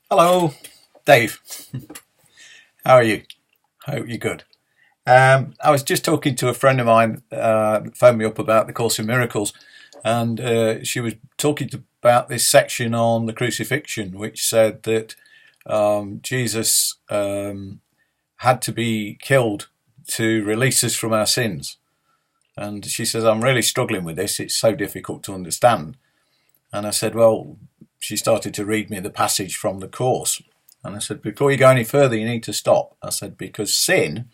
Hello, Dave. How are you? Hope you're good. I was just talking to a friend of mine, phoned me up about the Course in Miracles, and she was talking about this section on the crucifixion, which said that Jesus had to be killed to release us from our sins. And she says, I'm really struggling with this. It's so difficult to understand. And I said, well, she started to read me the passage from the Course. And I said, before you go any further, you need to stop. I said, because sin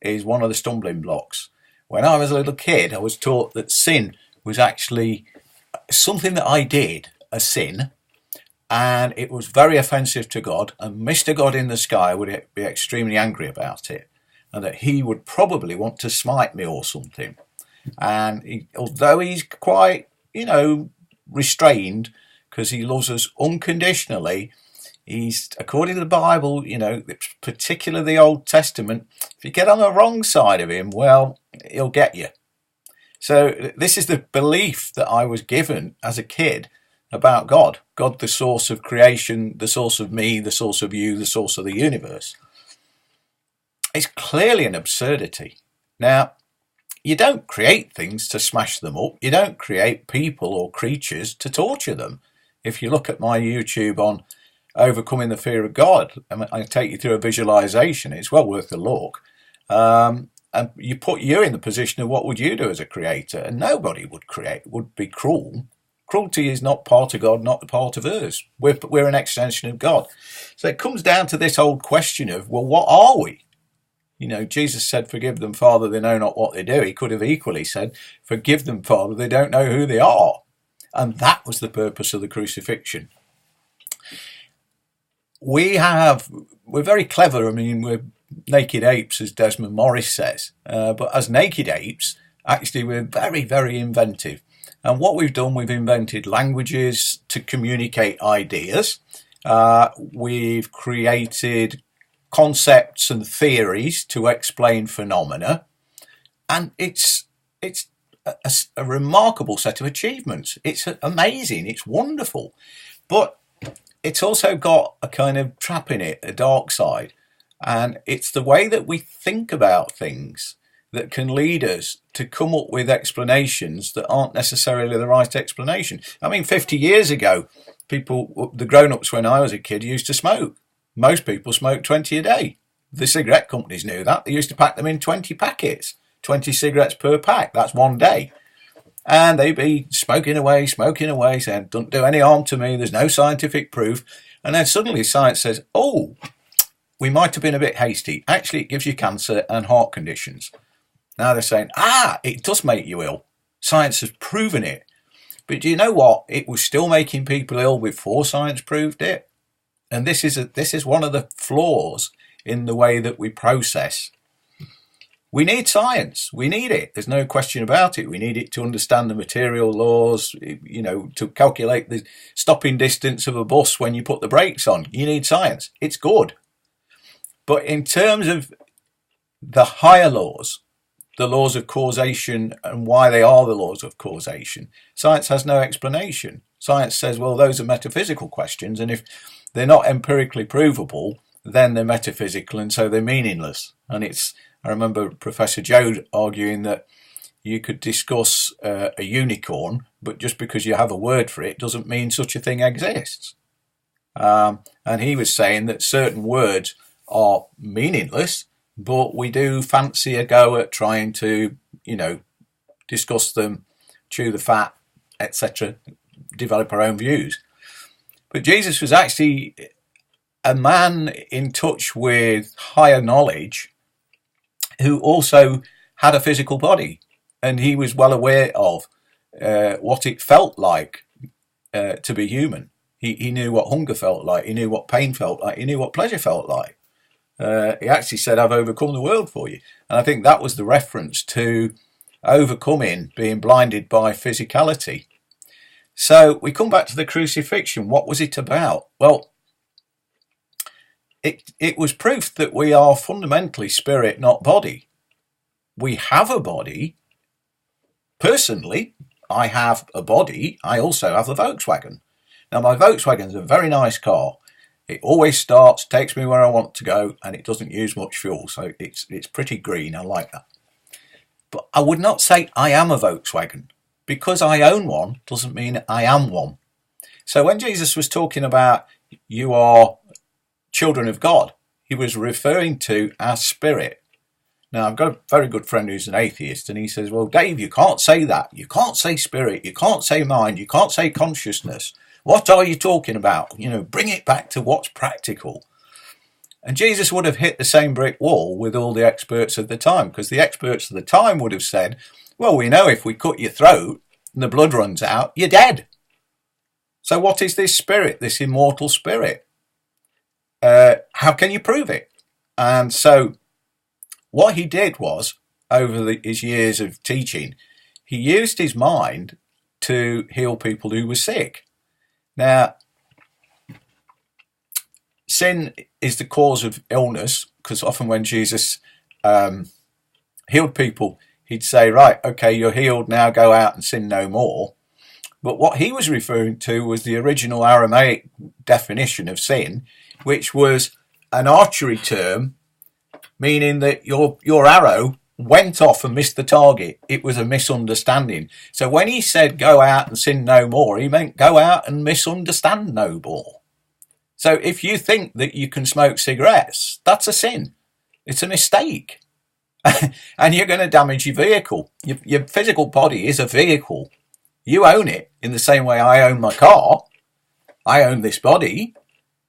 is one of the stumbling blocks. When I was a little kid, I was taught that sin was actually something that I did, a sin, and it was very offensive to God, and Mr. God in the sky would be extremely angry about it, and that he would probably want to smite me or something. And although he's quite, restrained, because he loves us unconditionally, he's, according to the Bible, particularly the Old Testament, if you get on the wrong side of him, well, he'll get you. So this is the belief that I was given as a kid about God. God, the source of creation, the source of me, the source of you, the source of the universe. It's clearly an absurdity. Now, you don't create things to smash them up. You don't create people or creatures to torture them. If you look at my YouTube on overcoming the fear of God, I take you through a visualization. It's well worth a look. And you put you in the position of what would you do as a creator, and nobody would be cruel. Cruelty is not part of God, not part of us. We're an extension of God. So it comes down to this old question of, well, what are we? Jesus said, forgive them, Father, they know not what they do. He could have equally said, forgive them, Father, they don't know who they are. And that was the purpose of the crucifixion. We're very clever. We're naked apes, as Desmond Morris says. But as naked apes, actually, we're very, very inventive. And what we've done, we've invented languages to communicate ideas. We've created concepts and theories to explain phenomena. And it's a remarkable set of achievements. It's amazing. It's wonderful. But it's also got a kind of trap in it, a dark side. And it's the way that we think about things that can lead us to come up with explanations that aren't necessarily the right explanation. 50 years ago, the grown-ups when I was a kid used to smoke. Most people smoked 20 a day. The cigarette companies knew that. They used to pack them in 20 packets, 20 cigarettes per pack. That's one day. And they'd be smoking away, saying, don't do any harm to me. There's no scientific proof. And then suddenly science says, oh, we might have been a bit hasty. Actually, it gives you cancer and heart conditions. Now they're saying, it does make you ill. Science has proven it. But do you know what? It was still making people ill before science proved it. And this is one of the flaws in the way that we process. We need science. We need it. There's no question about it. We need it to understand the material laws, to calculate the stopping distance of a bus when you put the brakes on. You need science. It's good. But in terms of the higher laws, the laws of causation and why they are the laws of causation, science has no explanation. Science says, well, those are metaphysical questions, and if they're not empirically provable, then they're metaphysical, and so they're meaningless. And I remember Professor Joe arguing that you could discuss a unicorn, but just because you have a word for it doesn't mean such a thing exists. And he was saying that certain words are meaningless, but we do fancy a go at trying to, discuss them, chew the fat, etc., develop our own views. But Jesus was actually a man in touch with higher knowledge who also had a physical body, and he was well aware of what it felt like to be human. He knew what hunger felt like, he knew what pain felt like, he knew what pleasure felt like. He actually said, I've overcome the world for you. And I think that was the reference to overcoming being blinded by physicality. So we come back to the crucifixion. What was it about? Well, it was proof that we are fundamentally spirit, not body. We have a body. Personally, I have a body. I also have a Volkswagen. Now, my Volkswagen is a very nice car. It always starts, takes me where I want to go, and it doesn't use much fuel. So it's pretty green. I like that. But I would not say I am a Volkswagen. Because I own one doesn't mean I am one. So when Jesus was talking about you are children of God, he was referring to our spirit. Now, I've got a very good friend who's an atheist, and he says, well, Dave, you can't say that. You can't say spirit. You can't say mind. You can't say consciousness. What are you talking about? Bring it back to what's practical. And Jesus would have hit the same brick wall with all the experts of the time, because the experts of the time would have said, well, we know if we cut your throat and the blood runs out, you're dead. So what is this spirit, this immortal spirit? How can you prove it? And so what he did was, over his years of teaching, he used his mind to heal people who were sick. Now, sin is the cause of illness, because often when Jesus healed people, he'd say, right, okay, you're healed, now go out and sin no more. But what he was referring to was the original Aramaic definition of sin, which was an archery term, meaning that your arrow went off and missed the target. It was a misunderstanding. So when he said go out and sin no more, he meant go out and misunderstand no more. So if you think that you can smoke cigarettes, that's a sin. It's a mistake. And you're going to damage your vehicle. Your physical body is a vehicle. You own it in the same way I own my car. I own this body,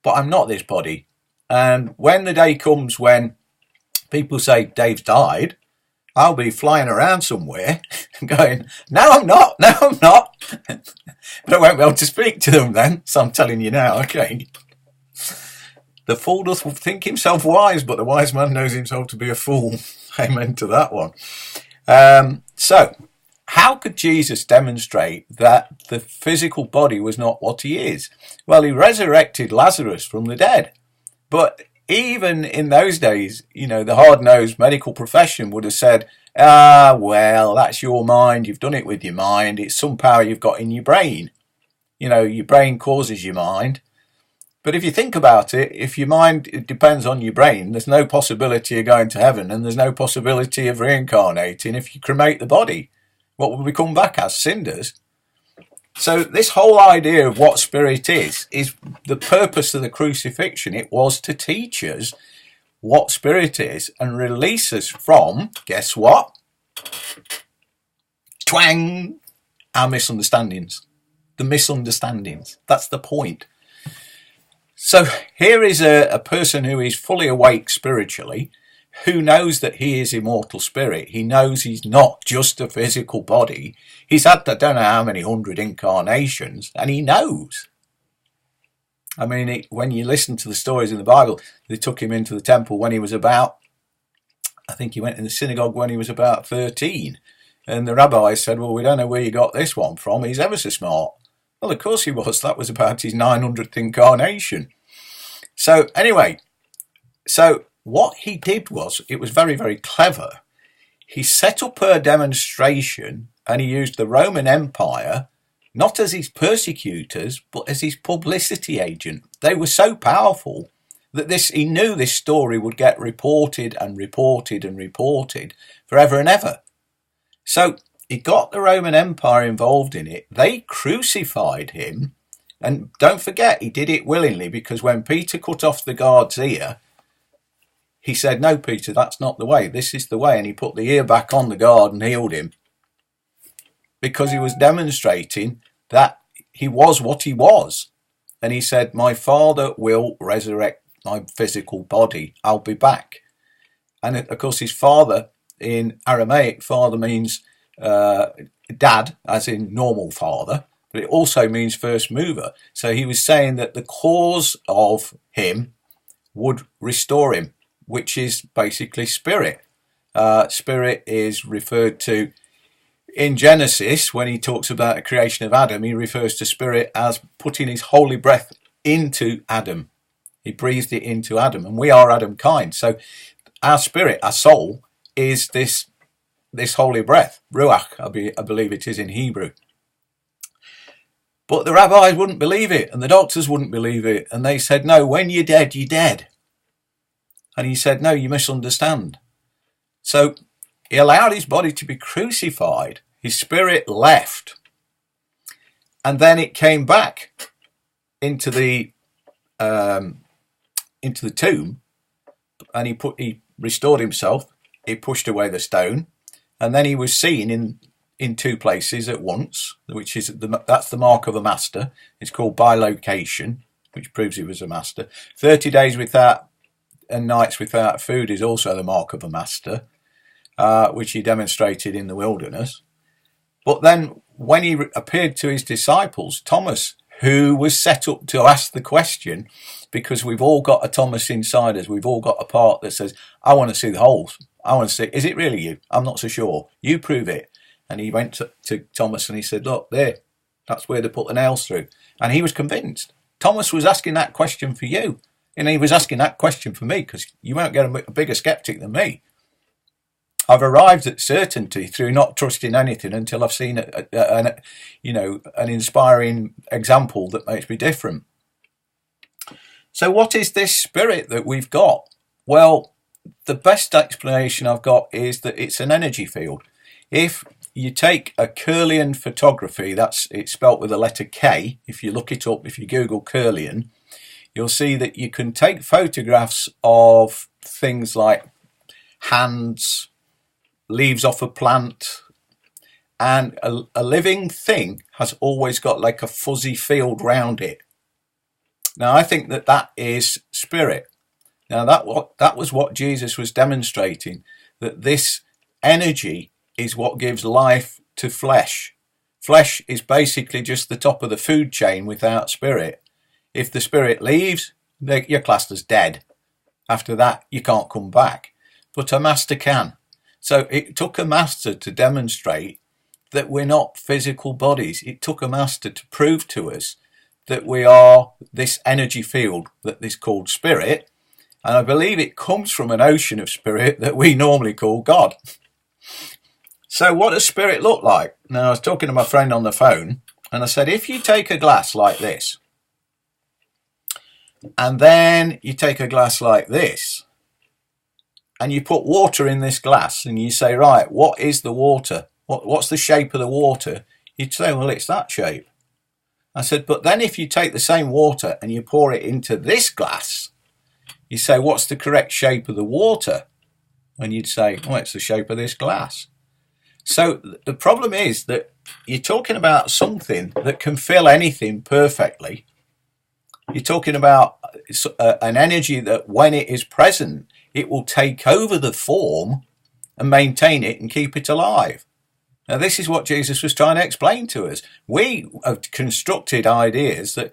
but I'm not this body. And when the day comes when people say Dave's died, I'll be flying around somewhere going, no, I'm not. No, I'm not. But I won't be able to speak to them then. So I'm telling you now, okay. The fool doth think himself wise, but the wise man knows himself to be a fool. Amen to that one. So, how could Jesus demonstrate that the physical body was not what he is? Well, he resurrected Lazarus from the dead. But even in those days, the hard-nosed medical profession would have said, well, that's your mind. You've done it with your mind. It's some power you've got in your brain. Your brain causes your mind. But if you think about it, if your mind depends on your brain, there's no possibility of going to heaven, and there's no possibility of reincarnating if you cremate the body. What will we come back as? Cinders. So this whole idea of what spirit is the purpose of the crucifixion. It was to teach us what spirit is and release us from, guess what? Twang! Our misunderstandings. The misunderstandings. That's the point. So here is a person who is fully awake spiritually, who knows that he is immortal spirit. He knows he's not just a physical body. He's had I don't know how many 100 incarnations, and he knows. I mean, when you listen to the stories in the Bible, they took him into the temple when he was about, I think he went in the synagogue when he was about 13. And the rabbis said, well, we don't know where you got this one from. He's ever so smart. Well, of course he was. That was about his 900th incarnation. So anyway, what he did was, it was very, very clever. He set up a demonstration, and he used the Roman Empire, not as his persecutors, but as his publicity agent. They were so powerful that he knew this story would get reported and reported and reported forever and ever. So he got the Roman Empire involved in it. They crucified him. And don't forget, he did it willingly, because when Peter cut off the guard's ear, he said, no, Peter, that's not the way. This is the way. And he put the ear back on the guard and healed him, because he was demonstrating that he was what he was. And he said, my Father will resurrect my physical body. I'll be back. And of course, his father, in Aramaic, father means dad, as in normal father, but it also means first mover. So he was saying that the cause of him would restore him, which is basically spirit. Spirit is referred to in Genesis, when he talks about the creation of Adam, he refers to spirit as putting his holy breath into Adam. He breathed it into Adam, and we are Adam kind. So our spirit, our soul, is this holy breath, ruach, I believe it is in Hebrew. But the rabbis wouldn't believe it, and the doctors wouldn't believe it, and they said, no, when you're dead, you're dead. And he said, no, you misunderstand. So he allowed his body to be crucified, his spirit left, and then it came back into the tomb, and he restored himself. He pushed away the stone, and then he was seen in two places at once, which is that's the mark of a master. It's called bilocation, which proves he was a master. 30 days without and nights without food is also the mark of a master, which he demonstrated in the wilderness. But then when he appeared to his disciples, Thomas, who was set up to ask the question, because we've all got a Thomas inside us, we've all got a part that says, I want to see the holes. I want to see, is it really you? I'm not so sure. You prove it. And he went to Thomas and he said, look, there, that's where they put the nails through. And he was convinced. Thomas was asking that question for you. And he was asking that question for me, because you won't get a bigger skeptic than me. I've arrived at certainty through not trusting anything until I've seen an inspiring example that makes me different. So what is this spirit that we've got? Well, the best explanation I've got is that it's an energy field. If you take a Kirlian photography, it's spelt with the letter K. If you look it up, if you Google Kirlian, you'll see that you can take photographs of things like hands, leaves off a plant, and a living thing has always got like a fuzzy field round it. Now I think that is spirit. Now that was what Jesus was demonstrating, that this energy is what gives life to flesh. Flesh is basically just the top of the food chain without spirit. If the spirit leaves, you're classed as dead. After that, you can't come back. But a master can. So it took a master to demonstrate that we're not physical bodies. It took a master to prove to us that we are this energy field that is called spirit. And I believe it comes from an ocean of spirit that we normally call God. So what does spirit look like? Now, I was talking to my friend on the phone, and I said, if you take a glass like this, and then you take a glass like this, and you put water in this glass, and you say, right, what is the water? What's the shape of the water? You'd say, well, it's that shape. I said, but then if you take the same water and you pour it into this glass, you say, what's the correct shape of the water? And you'd say, oh, it's the shape of this glass. So the problem is that you're talking about something that can fill anything perfectly. You're talking about an energy that when it is present, it will take over the form and maintain it and keep it alive. Now, this is what Jesus was trying to explain to us. We have constructed ideas that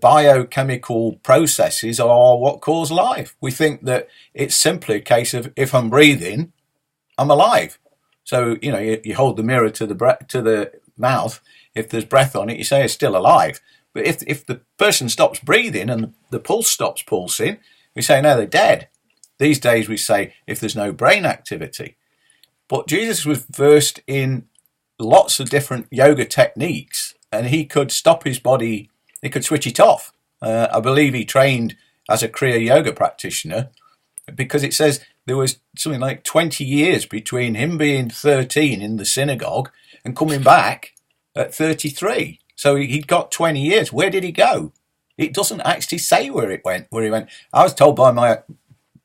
biochemical processes are what cause life. We think that it's simply a case of if I'm breathing, I'm alive. So, you hold the mirror to the mouth. If there's breath on it, you say it's still alive. But if the person stops breathing and the pulse stops pulsing, we say, no, they're dead. These days we say if there's no brain activity. But Jesus was versed in lots of different yoga techniques, and he could stop his body, he could switch it off. I believe he trained as a Kriya yoga practitioner, because it says there was something like 20 years between him being 13 in the synagogue and coming back at 33. So he'd got 20 years. Where did he go? It doesn't actually say where he went. I was told by my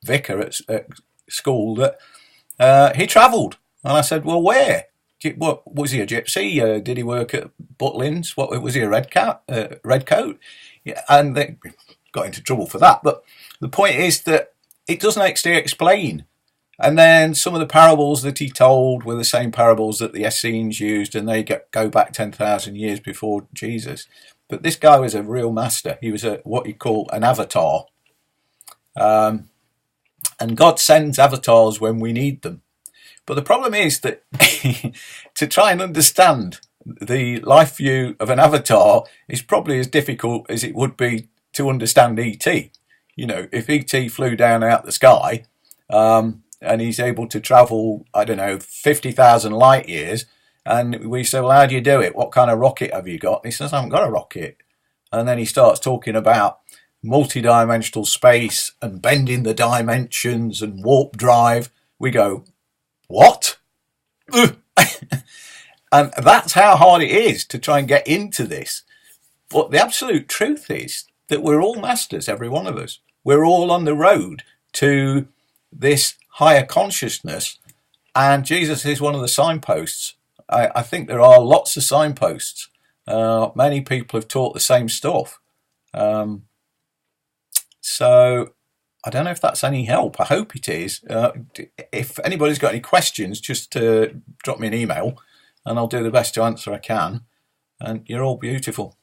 vicar at school that he travelled. And I said, well, where? What, was he a gypsy? Did he work at Butlins? What, was he a red coat? Yeah, and they got into trouble for that. But the point is that it doesn't actually explain. And then some of the parables that he told were the same parables that the Essenes used, and they go back 10,000 years before Jesus. But this guy was a real master. He was what you call an avatar. And God sends avatars when we need them. But the problem is that to try and understand the life view of an avatar is probably as difficult as it would be to understand E.T. If E.T. flew down out the sky, and he's able to travel, 50,000 light years, And we say, well, how do you do it? What kind of rocket have you got? And he says, I haven't got a rocket. And then he starts talking about multi-dimensional space and bending the dimensions and warp drive. We go, what? And that's how hard it is to try and get into this. But the absolute truth is that we're all masters, every one of us. We're all on the road to this higher consciousness, and Jesus is one of the signposts. I think there are lots of signposts. Many people have taught the same stuff. So I don't know if that's any help. I hope it is. If anybody's got any questions, just drop me an email and I'll do the best to answer I can. And you're all beautiful.